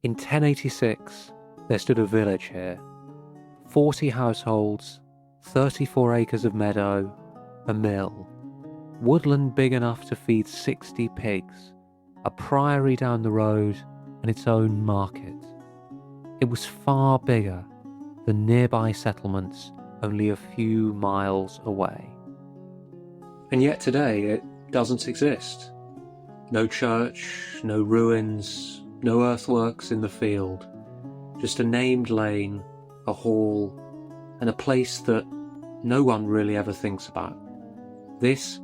In 1086, there stood a village here. 40 households, 34 acres of meadow, a mill, woodland big enough to feed 60 pigs, a priory down the road, and its own market. It was far bigger than nearby settlements only a few miles away. And yet today it doesn't exist. No church, no ruins, no earthworks in the field, just a named lane, a hall, and a place that no one really ever thinks about. This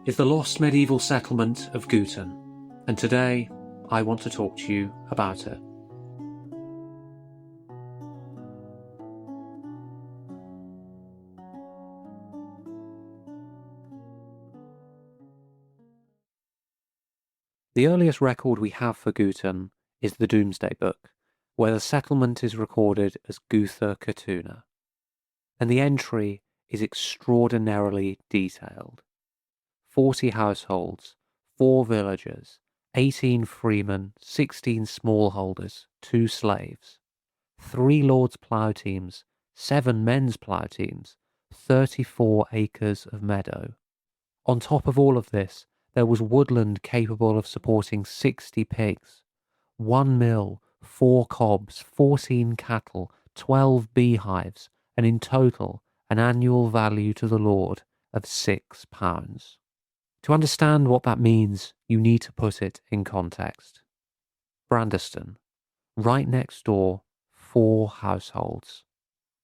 is the lost medieval settlement of Guton, and today I want to talk to you about it. The earliest record we have for Guton is the Domesday Book, where the settlement is recorded as Gutha Catuna, and the entry is extraordinarily detailed. 40 households, 4 villagers, 18 freemen, 16 smallholders, 2 slaves, 3 lords' plough teams, 7 men's plough teams, 34 acres of meadow. On top of all of this, there was woodland capable of supporting 60 pigs, 1 mill, 4 cobs, 14 cattle, 12 beehives, and in total an annual value to the Lord of £6. To understand what that means, you need to put it in context. Brandeston, right next door, 4 households.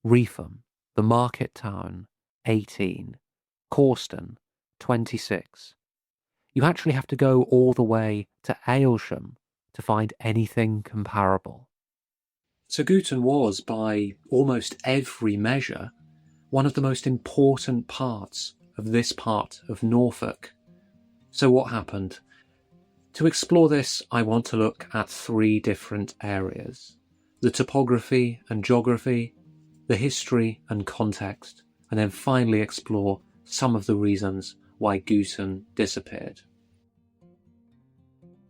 Reetham, the market town, 18. Causton, 26. You actually have to go all the way to Aylsham to find anything comparable. So Guton was, by almost every measure, one of the most important parts of this part of Norfolk. So what happened? To explore this, I want to look at 3 different areas: the topography and geography, the history and context, and then finally explore some of the reasons why Guton disappeared.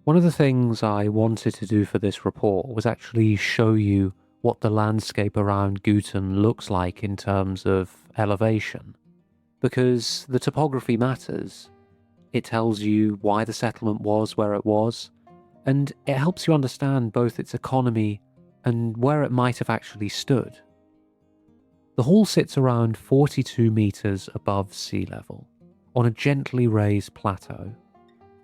One of the things I wanted to do for this report was actually show you what the landscape around Guton looks like in terms of elevation, because the topography matters. It tells you why the settlement was where it was, and it helps you understand both its economy and where it might have actually stood. The hall sits around 42 metres above sea level, on a gently raised plateau.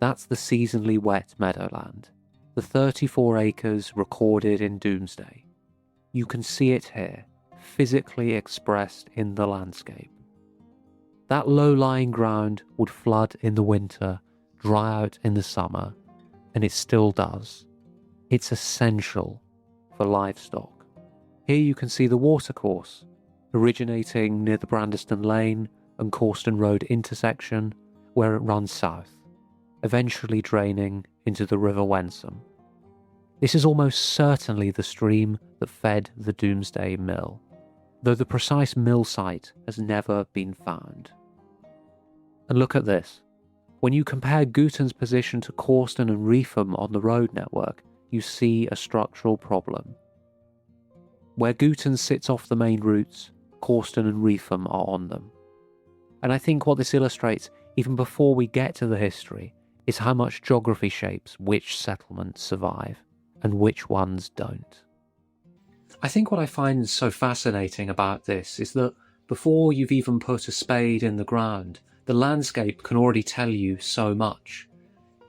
That's the seasonally wet meadowland, the 34 acres recorded in Domesday. You can see it here, physically expressed in the landscape. That low-lying ground would flood in the winter, dry out in the summer, and it still does. It's essential for livestock. Here you can see the watercourse, originating near the Brandeston Lane and Causton Road intersection, where it runs south, eventually draining into the River Wensum. This is almost certainly the stream that fed the Domesday Mill, though the precise mill site has never been found. And look at this. When you compare Guton's position to Causton and Reetham on the road network, you see a structural problem. Where Guton sits off the main routes, Causton and Reetham are on them. And I think what this illustrates, even before we get to the history, is how much geography shapes which settlements survive and which ones don't. I think what I find so fascinating about this is that before you've even put a spade in the ground, the landscape can already tell you so much.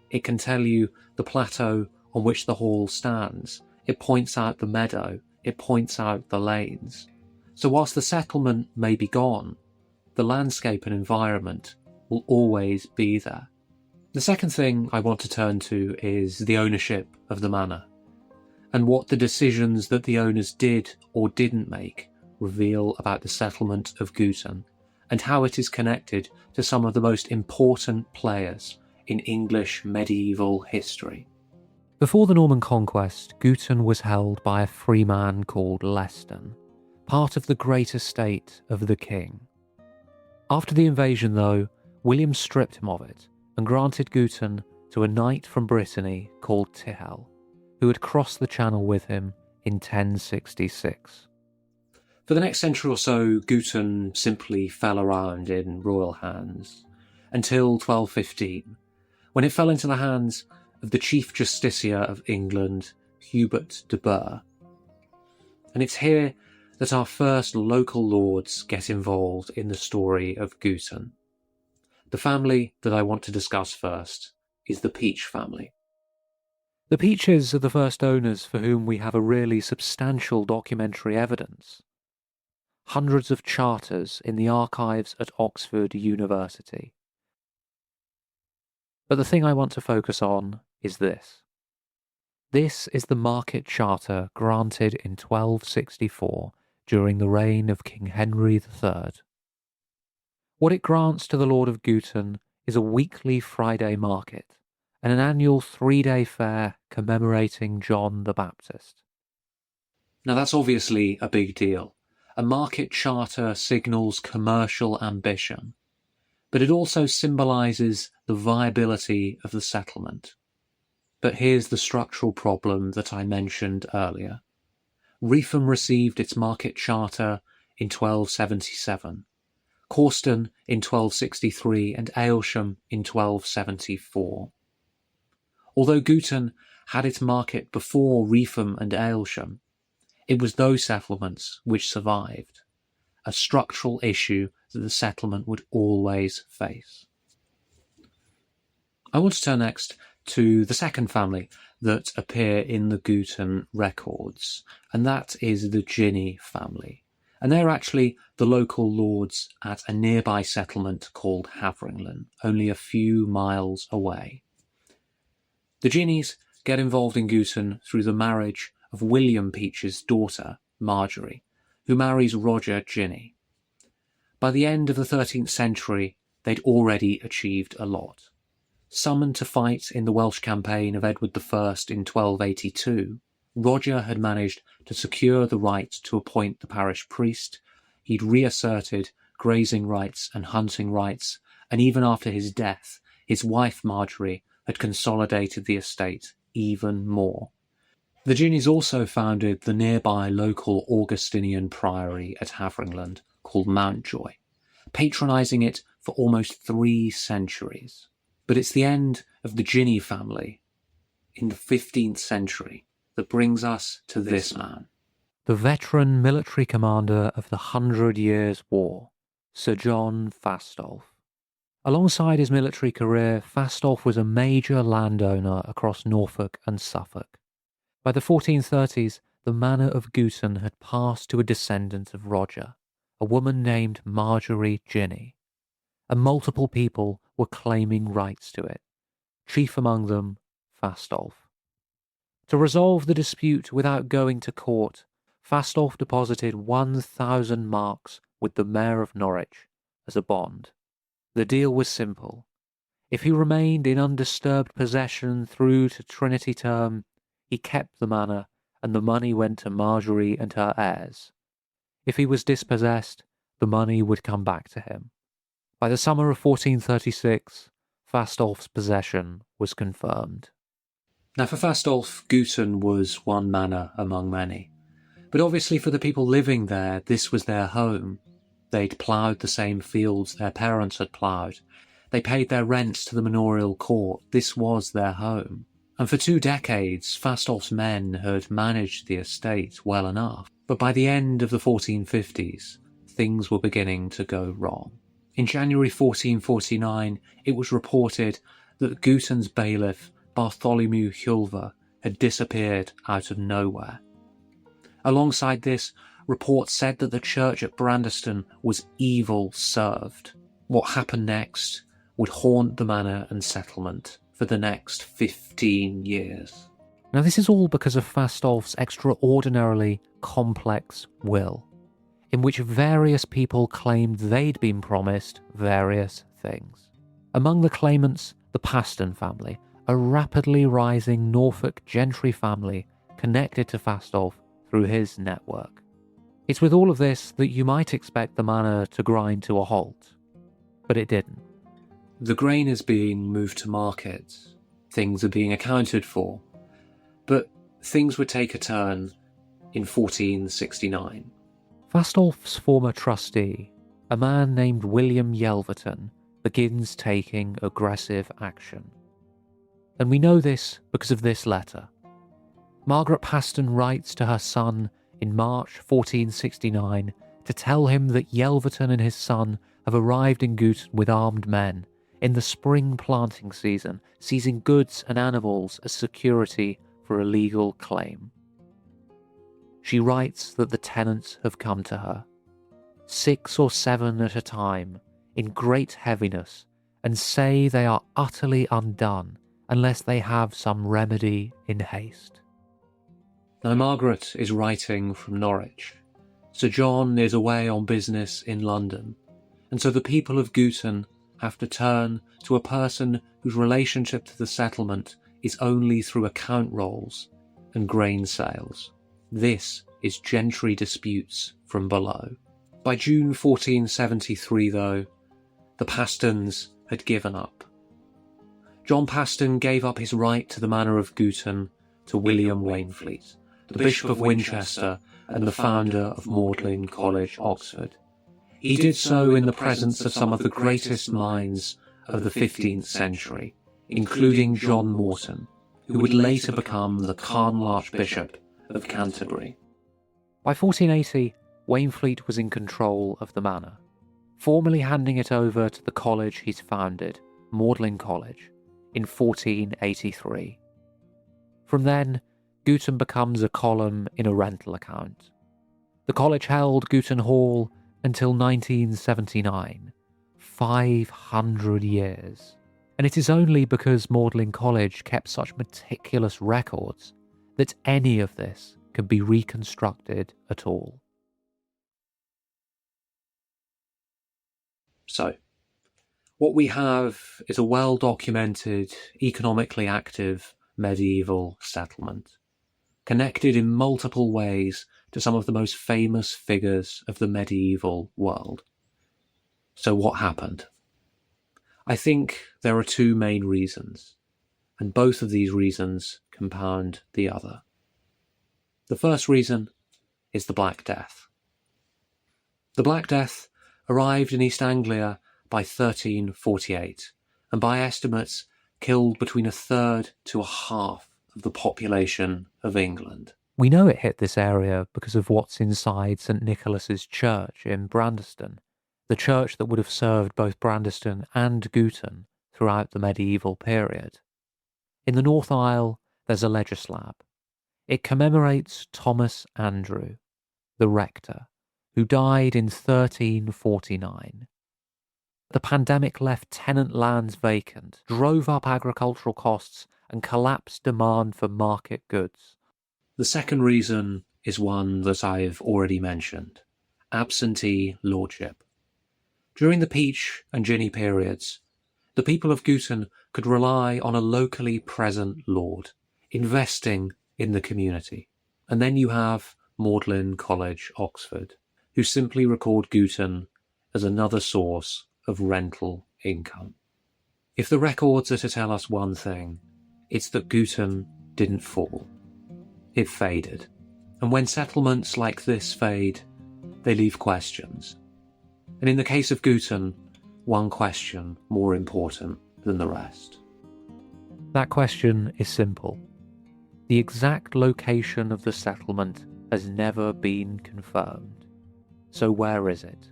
It can tell you the plateau on which the hall stands. It points out the meadow. It points out the lanes. So whilst the settlement may be gone, the landscape and environment will always be there. The second thing I want to turn to is the ownership of the manor, and what the decisions that the owners did or didn't make reveal about the settlement of Guton, and how it is connected to some of the most important players in English medieval history. Before the Norman conquest, Guton was held by a free man called Leston, part of the great estate of the king. After the invasion, though, William stripped him of it and granted Guton to a knight from Brittany called Tihel, who had crossed the Channel with him in 1066. For the next century or so, Guton simply fell around in royal hands, until 1215, when it fell into the hands of the Chief Justiciar of England, Hubert de Burgh. And it's here that our first local lords get involved in the story of Guton. The family that I want to discuss first is the Peach family. The Peaches are the first owners for whom we have a really substantial documentary evidence. Hundreds of charters in the archives at Oxford University. But the thing I want to focus on is this. This is the market charter granted in 1264 during the reign of King Henry III. What it grants to the Lord of Guton is a weekly Friday market and an annual 3-day fair commemorating John the Baptist. Now that's obviously a big deal. A market charter signals commercial ambition, but it also symbolises the viability of the settlement. But here's the structural problem that I mentioned earlier. Reetham received its market charter in 1277, Causton in 1263 and Aylsham in 1274. Although Guton had its market before Reetham and Aylsham, it was those settlements which survived, a structural issue that the settlement would always face. I want to turn next to the second family that appear in the Guton records, and that is the Ginny family. And they're actually the local lords at a nearby settlement called Haveringlin, only a few miles away. The Ginnies get involved in Guton through the marriage of William Peach's daughter, Marjorie, who marries Roger Ginny. By the end of the 13th century, they'd already achieved a lot. Summoned to fight in the Welsh campaign of Edward I in 1282, Roger had managed to secure the right to appoint the parish priest. He'd reasserted grazing rights and hunting rights, and even after his death, his wife Marjorie had consolidated the estate even more. The Ginnies also founded the nearby local Augustinian priory at Haveringlin called Mountjoy, patronising it for almost 3 centuries. But it's the end of the Ginny family in the 15th century that brings us to this man. The veteran military commander of the 100 Years' War, Sir John Fastolf. Alongside his military career, Fastolf was a major landowner across Norfolk and Suffolk. By the 1430s, the manor of Guton had passed to a descendant of Roger, a woman named Marjorie Ginny, and multiple people were claiming rights to it, chief among them Fastolf. To resolve the dispute without going to court, Fastolf deposited 1,000 marks with the Mayor of Norwich as a bond. The deal was simple. If he remained in undisturbed possession through to Trinity term, he kept the manor and the money went to Marjorie and her heirs. If he was dispossessed, the money would come back to him. By the summer of 1436, Fastolf's possession was confirmed. Now for Fastolf, Guton was one manor among many. But obviously for the people living there, this was their home. They'd ploughed the same fields their parents had ploughed. They paid their rents to the manorial court. This was their home. And for 2 decades, Fastolf's men had managed the estate well enough. But by the end of the 1450s, things were beginning to go wrong. In January 1449, it was reported that Guton's bailiff, Bartholomew Hulver, had disappeared out of nowhere. Alongside this, reports said that the church at Brandeston was evil served. What happened next would haunt the manor and settlement for the next 15 years. Now this is all because of Fastolf's extraordinarily complex will, in which various people claimed they'd been promised various things. Among the claimants, the Paston family, a rapidly rising Norfolk gentry family connected to Fastolf through his network. It's with all of this that you might expect the manor to grind to a halt, but it didn't. The grain is being moved to market, things are being accounted for, but things would take a turn in 1469. Fastolf's former trustee, a man named William Yelverton, begins taking aggressive action. And we know this because of this letter. Margaret Paston writes to her son in March 1469 to tell him that Yelverton and his son have arrived in Guton with armed men in the spring planting season, seizing goods and animals as security for a legal claim. She writes that the tenants have come to her, 6 or 7 at a time, in great heaviness, and say they are utterly undone unless they have some remedy in haste. Now Margaret is writing from Norwich. Sir John is away on business in London, and so the people of Guton have to turn to a person whose relationship to the settlement is only through account rolls and grain sales. This is gentry disputes from below. By June 1473, though, the Pastons had given up. John Paston gave up his right to the manor of Guton to William Waynflete, the Bishop of Winchester and the founder of Magdalen College, Oxford. He did so in the presence of some of the greatest minds of the 15th century, including John Morton, who would later become the Cardinal Archbishop of Canterbury. By 1480, Waynflete was in control of the manor, formally handing it over to the college he's founded, Magdalen College, in 1483. From then, Guton becomes a column in a rental account. The college held Guton Hall until 1979, 500 years. And it is only because Magdalen College kept such meticulous records that any of this can be reconstructed at all. So, what we have is a well-documented, economically active medieval settlement, connected in multiple ways to some of the most famous figures of the medieval world. So what happened? I think there are 2 main reasons, and both of these reasons compound the other. The first reason is the Black Death. The Black Death arrived in East Anglia by 1348, and by estimates killed between 1/3 to 1/2 of the population of England. We know it hit this area because of what's inside St Nicholas's Church in Brandeston, the church that would have served both Brandeston and Guton throughout the medieval period. In the North Aisle, there's a ledger slab. It commemorates Thomas Andrew, the rector, who died in 1349. The pandemic left tenant lands vacant, drove up agricultural costs, and collapsed demand for market goods. The second reason is one that I've already mentioned: absentee lordship. During the peach and ginny periods, the people of Guton could rely on a locally present lord, investing in the community. And then you have Magdalen College, Oxford, who simply record Guton as another source of rental income. If the records are to tell us one thing, it's that Guton didn't fall. It faded. And when settlements like this fade, they leave questions. And in the case of Guton, one question more important than the rest. That question is simple. The exact location of the settlement has never been confirmed. So where is it?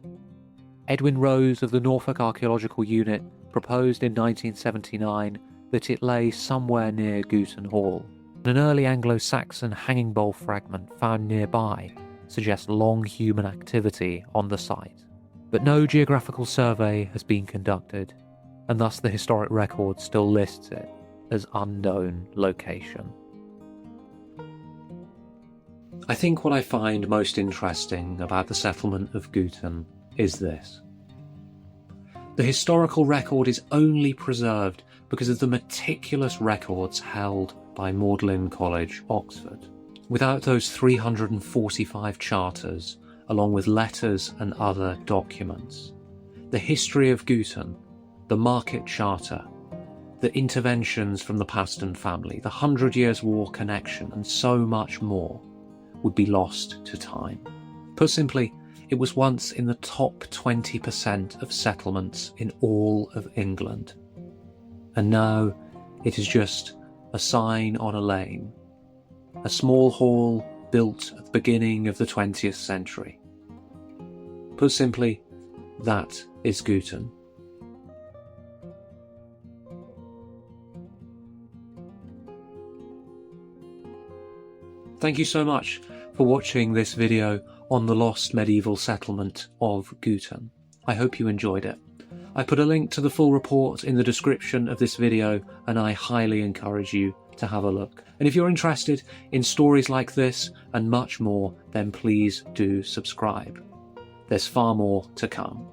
Edwin Rose of the Norfolk Archaeological Unit proposed in 1979 that it lay somewhere near Guton Hall. An early Anglo-Saxon hanging bowl fragment found nearby suggests long human activity on the site. But no geographical survey has been conducted, and thus the historic record still lists it as unknown location. I think what I find most interesting about the settlement of Guton is this. The historical record is only preserved because of the meticulous records held by Magdalen College, Oxford. Without those 345 charters, along with letters and other documents, the history of Guton, the market charter, the interventions from the Paston family, the 100 Years' War connection, and so much more would be lost to time. Put simply, it was once in the top 20% of settlements in all of England. And now it is just a sign on a lane, a small hall built at the beginning of the 20th century. Put simply, that is Guton. Thank you so much for watching this video on the lost medieval settlement of Guton. I hope you enjoyed it. I put a link to the full report in the description of this video, and I highly encourage you to have a look. And if you're interested in stories like this and much more, then please do subscribe. There's far more to come.